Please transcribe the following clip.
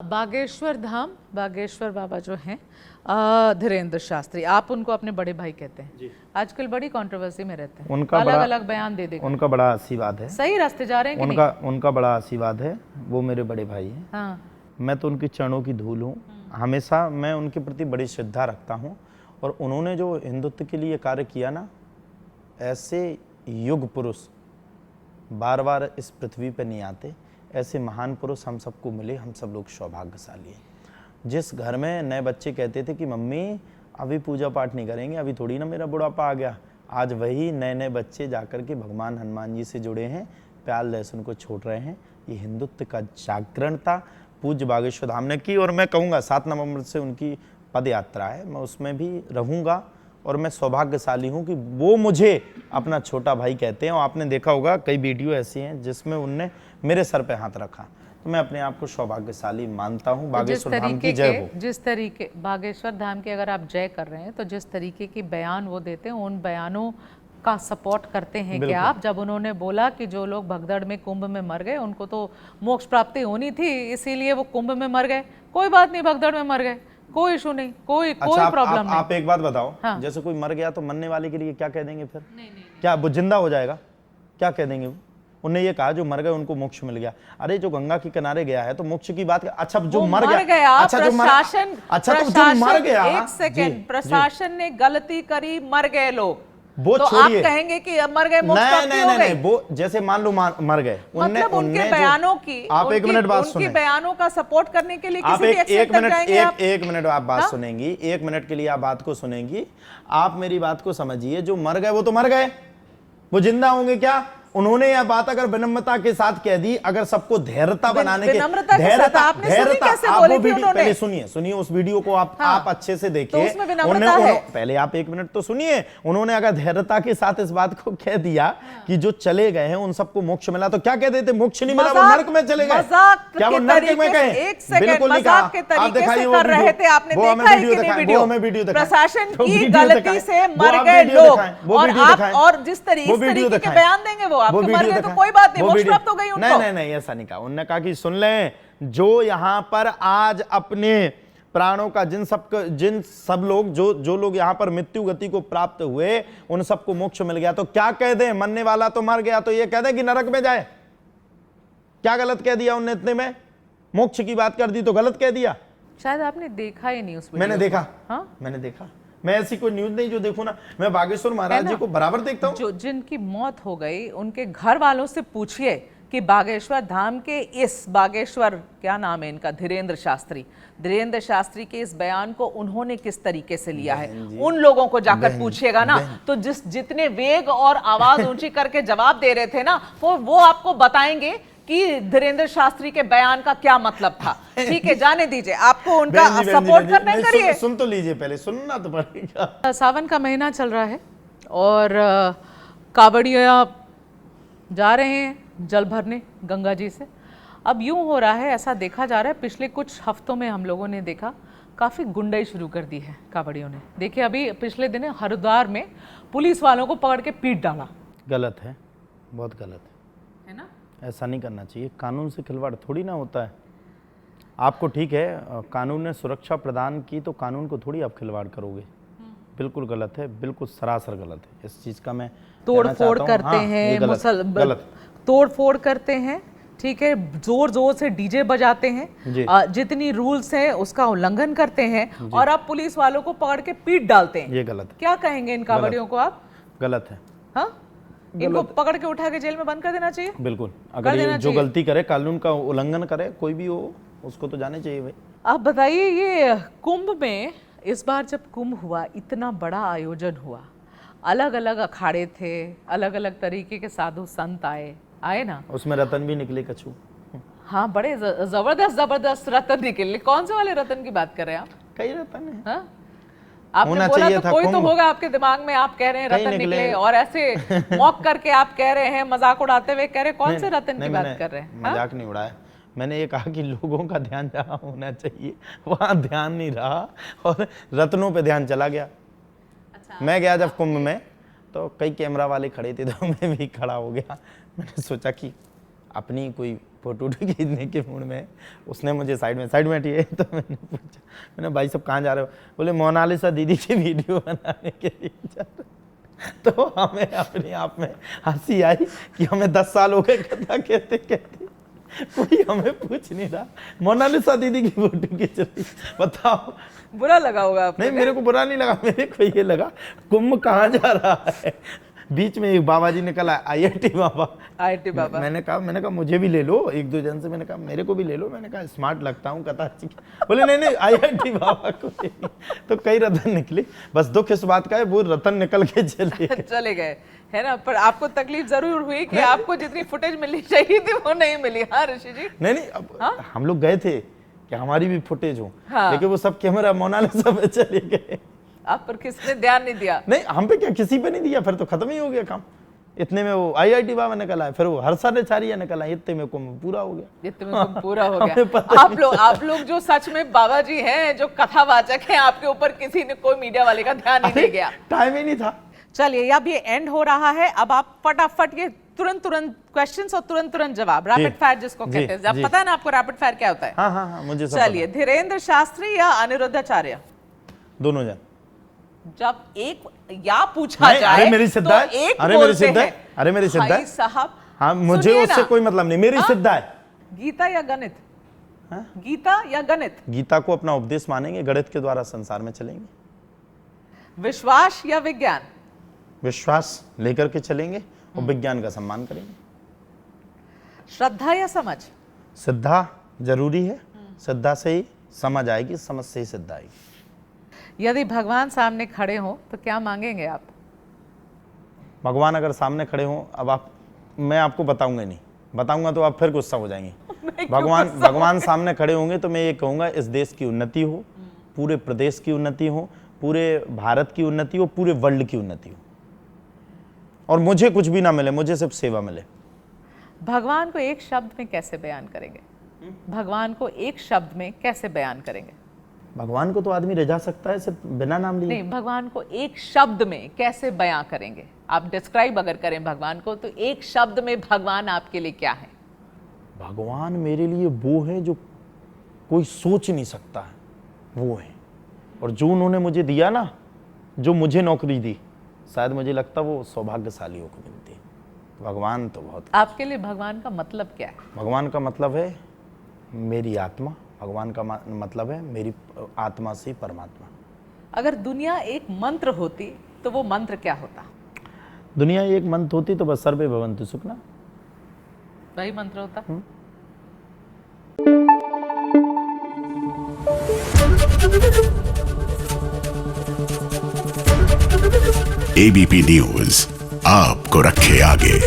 बागेश्वर धाम, बागेश्वर बाबा जो हैं धीरेंद्र शास्त्री, आप उनको अपने बड़े भाई कहते हैं जी। आजकल बड़ी कंट्रोवर्सी में रहते हैं, उनका अलग अलग बयान दे देंगे। उनका बड़ा आशीर्वाद है, सही रास्ते जा रहे हैं कि उनका बड़ा आशीर्वाद है। वो मेरे बड़े भाई हैं। हाँ। मैं तो उनके चरणों की धूल हूँ। हमेशा मैं उनके प्रति बड़ी श्रद्धा रखता हूँ और उन्होंने जो हिंदुत्व के लिए कार्य किया ना, ऐसे युग पुरुष बार बार इस पृथ्वी पर नहीं आते। ऐसे महान पुरुष हम सबको मिले, हम सब लोग सौभाग्यशाली हैं। जिस घर में नए बच्चे कहते थे कि मम्मी अभी पूजा पाठ नहीं करेंगे, अभी थोड़ी ना मेरा बुढ़ापा आ गया, आज वही नए नए बच्चे जाकर के भगवान हनुमान जी से जुड़े हैं, प्याज लहसुन को छोड़ रहे हैं। ये हिंदुत्व का जागरण था, पूज्य बागेश्वर धाम ने की। और मैं कहूँगा 7 नवंबर से उनकी पद यात्रा है, मैं उसमें भी रहूँगा और मैं सौभाग्यशाली हूँ कि वो मुझे अपना छोटा भाई कहते हैं। और आपने देखा होगा कई वीडियो ऐसी हैं जिसमें उनने मेरे सर पे हाथ रखा, तो मैं अपने आप को सौभाग्यशाली मानता हूँ। बागेश्वर धाम की जय हो। जिस तरीके बागेश्वर धाम की अगर आप जय कर रहे हैं तो जिस तरीके की बयान वो देते हैं, उन बयानों का सपोर्ट करते हैं कि आप, जब उन्होंने बोला कि जो लोग भगदड़ में कुंभ में मर गए उनको तो मोक्ष प्राप्ति होनी थी, इसीलिए वो कुंभ में मर गए, कोई बात नहीं, भगदड़ में मर गए, कोई इशू नहीं, कोई प्रॉब्लम नहीं। आप एक बात बताओ, हाँ। जैसे कोई मर गया तो मरने वाले के लिए क्या कह देंगे फिर? नहीं। क्या वो जिंदा हो जाएगा? क्या कह देंगे? उन्हें ये कहा जो मर गए उनको मोक्ष मिल गया। अरे जो गंगा के किनारे गया है तो मोक्ष की बात। अच्छा जो मर गया, अच्छा जो मर गया, एक सेकंड, प्रशासन ने गलती करी, मर गए लोग, वो तो आप कहेंगे कि मर गए, मोक्ष प्राप्ति हो गई? वो जैसे मान लो मर गए, मतलब उनके बयानों की, आप एक मिनट बात सुने, उनके बयानों का सपोर्ट करने के लिए आप एक मिनट आप बात सुनेंगी, 1 मिनट के लिए आप बात को सुनेंगी। आप मेरी बात को समझिए, जो मर गए वो तो मर गए, वो जिंदा होंगे क्या? उन्होंने यह बात अगर विनम्रता के साथ कह दी, अगर सबको धैर्यता बनाने के धैर्यता पहले सुनिए उस वीडियो को आप अच्छे से देखिए। पहले आप 1 मिनट तो सुनिए। उन्होंने अगर धैर्यता के साथ इस बात को कह दिया कि जो चले गए हैं उन सबको मोक्ष मिला, तो क्या कह देते? मोक्ष नहीं मिला, वो नरक में चले गए। क्या वो नरक में गए? बिल्कुल नहीं कहा। आप दिखाइए वो वीडियो, प्रशासन की गलती से मर गए लोग, और जिस तरीके के बयान देंगे वो आपके मर गए तो कोई बात नहीं, मोक्ष प्राप्त हो गई उनको। नहीं ऐसा नहीं कहा। उन्होंने कहा कि सुन लें, जो यहाँ पर आज अपने प्राणों का जिन सब लोग जो लोग यहाँ पर मृत्यु गति को प्राप्त हुए, उन सबको मोक्ष मिल गया, तो क्या कह दें? मरने वाला तो मर गया, तो ये कह दें कि नरक में जाए? क्या गलत कह दिया उनने? इतने में मोक्ष की बात कर दी तो गलत कह दिया। शायद आपने देखा ही नहीं उस वीडियो। मैंने देखा। हाँ? मैंने देखा। मैं ऐसी कोई न्यूज नहीं जो देखूं ना, मैं बागेश्वर महाराज जी को बराबर देखता हूं। जो जिनकी मौत हो गई उनके घर वालों से पूछिए कि बागेश्वर धाम के इस बागेश्वर, क्या नाम है इनका, धीरेंद्र शास्त्री के इस बयान को उन्होंने किस तरीके से लिया है, उन लोगों को जाकर पूछिएगा ना, तो जितने वेग और आवाज ऊंची करके जवाब दे रहे थे ना, वो आपको बताएंगे कि धीरेंद्र शास्त्री के बयान का क्या मतलब था। ठीक है, जाने दीजिए, आपको उनका सपोर्ट करना करिए। सुन तो लीजिए, पहले सुनना तो पड़ेगा। सावन का महीना चल रहा है और कांवड़िया जा रहे हैं जल भरने गंगा जी से। अब यूं हो रहा है, ऐसा देखा जा रहा है, पिछले कुछ हफ्तों में हम लोगों ने देखा काफ़ी गुंडाई शुरू कर दी है कांवड़ियों ने। देखिए अभी पिछले दिन हरिद्वार में पुलिस वालों को पकड़ के पीट डाला। गलत है, बहुत गलत है ना? ऐसा नहीं करना चाहिए। कानून से खिलवाड़ थोड़ी ना होता है। आपको ठीक है, कानून ने सुरक्षा प्रदान की तो कानून को थोड़ी आप खिलवाड़ करोगे। बिल्कुल गलत है, बिल्कुल सरासर गलत है। इस चीज का मैं तोड़ फोड़ करते हैं, तोड़ फोड़ करते हैं, ठीक है, जोर जोर से डीजे बजाते हैं, जितनी रूल्स हैं उसका उल्लंघन करते हैं, और आप पुलिस वालों को पकड़ के पीट डालते हैं। ये गलत है। क्या कहेंगे इन कांवड़ियों को आप? गलत है। हाँ, इनको पकड़ के उठा के जेल में बंद कर देना चाहिए। बिल्कुल, अगर ये जो गलती करे, कानून का उल्लंघन करे, कोई भी हो, उसको तो जाने चाहिए भाई। आप बताइए, ये कुंभ में इस बार जब कुंभ हुआ, इतना बड़ा आयोजन हुआ, अलग अलग अखाड़े थे, अलग अलग तरीके के साधु संत आए ना, उसमें रतन भी निकले कछु। हाँ, बड़े जबरदस्त रतन निकले। कौन से वाले रतन की बात कर रहे हैं आप? कई रतन है। हाँ? आपने बोला तो कोई तो होगा आपके दिमाग में, आप कह रहे हैं रतन निकले, और ऐसे मॉक करके आप कह रहे हैं, मजाक उड़ाते हुए कह रहे हैं, कौन से रतन की बात कर रहे हैं? मजाक नहीं उड़ाया, मैंने ये कहा कि लोगों का ध्यान जहाँ होना चाहिए वहाँ ध्यान नहीं रहा और रत्नों पे ध्यान चला गया। अच्छा, मैं गया जब कुंभ में तो कई कैमरा वाले खड़े थे, तो मैं भी खड़ा हो गया। मैंने सोचा कि अपनी कोई फोटो खींचने के मूड में है। उसने मुझे साइड में हटिए, तो मैंने पूछा, मैंने भाई साहब कहाँ जा रहे हो? बोले मोनालिसा दीदी की वीडियो बनाने के लिए जा रहे हो। तो हमें अपने आप में हंसी आई कि हमें 10 साल हो गए कथा कहते कहते, कोई हमें पूछ नहीं रहा, मोनालिसा दीदी की फोटो खींच रही। बताओ, बुरा लगा होगा आपको? नहीं, मेरे को बुरा नहीं लगा, मेरे को ये लगा कुंभ कहाँ जा रहा है। बीच में एक बाबा जी निकला, IIT बाबा। IIT बाबा। मैंने कहा मुझे भी ले लो, 1-2 जन से मैंने कहा मेरे को भी ले लो। मैंने कहा स्मार्ट लगता हूँ कथा अच्छी। बोले नहीं IIT बाबा को ले। तो कई रतन निकली, बस दुख इस बात का है वो रतन निकल के चले गए, है ना। पर आपको तकलीफ जरूर हुई कि आपको जितनी फुटेज मिलनी चाहिए थी वो नहीं मिली। हाँ ऋषि जी? नहीं, अब हम लोग गए थे कि हमारी भी फुटेज हो, हाँ। लेकिन वो सब कैमरा मोनालिसा पे चले गए। आप पर किसने ध्यान नहीं दिया? नहीं, हम पे क्या, किसी पे नहीं दिया, फिर तो खत्म ही हो गया काम। इतने में वो IIT बाबा निकल आए, फिर वो हर्षाचार्य निकल आए, इतने में कुंभ पूरा हो गया। इतने में कुंभ पूरा हो गया। आप लोग जो सच में बाबा जी हैं, जो कथावाचक हैं, आपके ऊपर किसी ने, कोई मीडिया वाले का ध्यान ही नहीं गया। टाइम ही नहीं था। चलिए, अब ये एंड हो रहा है। अब आप फटाफट ये तुरंत क्वेश्चंस और तुरंत जवाब, रैपिड फायर जिसको कहते हैं। अब पता है ना आपको रैपिड फायर क्या होता है? हाँ, मुझे सब चलिए, धीरेन्द्र शास्त्री या अनिरुद्धाचार्य? दोनों जन। जब एक या पूछा जाए, अरे मेरी सिद्धा है, अरे मेरी सिद्धा है साहब। हाँ, मुझे उससे कोई मतलब नहीं, मेरी सिद्धा है। गीता या गणित? गीता या गणित? गीता को अपना उपदेश मानेंगे, गणित के द्वारा संसार में चलेंगे। विश्वास या विज्ञान? विश्वास लेकर के चलेंगे और विज्ञान का सम्मान करेंगे। श्रद्धा या समझ? श्रद्धा जरूरी है, श्रद्धा से ही समझ आएगी, समझ से ही श्रद्धा आएगी। यदि भगवान सामने खड़े हो तो क्या मांगेंगे आप? भगवान अगर सामने खड़े हो, अब मैं आपको बताऊंगा नहीं, बताऊंगा तो आप फिर गुस्सा हो जाएंगे। भगवान सामने खड़े होंगे तो मैं ये कहूंगा, इस देश की उन्नति हो, पूरे प्रदेश की उन्नति हो, पूरे भारत की उन्नति हो, पूरे वर्ल्ड की उन्नति हो, और मुझे कुछ भी ना मिले, मुझे सिर्फ सेवा मिले। भगवान को एक शब्द में कैसे बयान करेंगे? भगवान को एक शब्द में कैसे बयान करेंगे? भगवान को तो आदमी रजा सकता है सिर्फ बिना नाम लिए। नहीं, भगवान को एक शब्द में कैसे बयां करेंगे? आप डिस्क्राइब अगर करें भगवान को, तो एक शब्द में भगवान आपके लिए क्या है? भगवान मेरे लिए वो है जो कोई सोच नहीं सकता है, वो है। और जो उन्होंने मुझे दिया ना, जो मुझे नौकरी दी, शायद मुझे लगता वो सौभाग्यशालियों को मिलती है। भगवान तो बहुत। आपके लिए भगवान का मतलब क्या है? भगवान का मतलब है मेरी आत्मा। भगवान का मतलब है मेरी आत्मा से परमात्मा। अगर दुनिया एक मंत्र होती तो वो मंत्र क्या होता? दुनिया एक मंत्र होती तो बस सर्वे भवन्तु सुखिनः, वही मंत्र होता। ABP न्यूज़ आपको रखे आगे।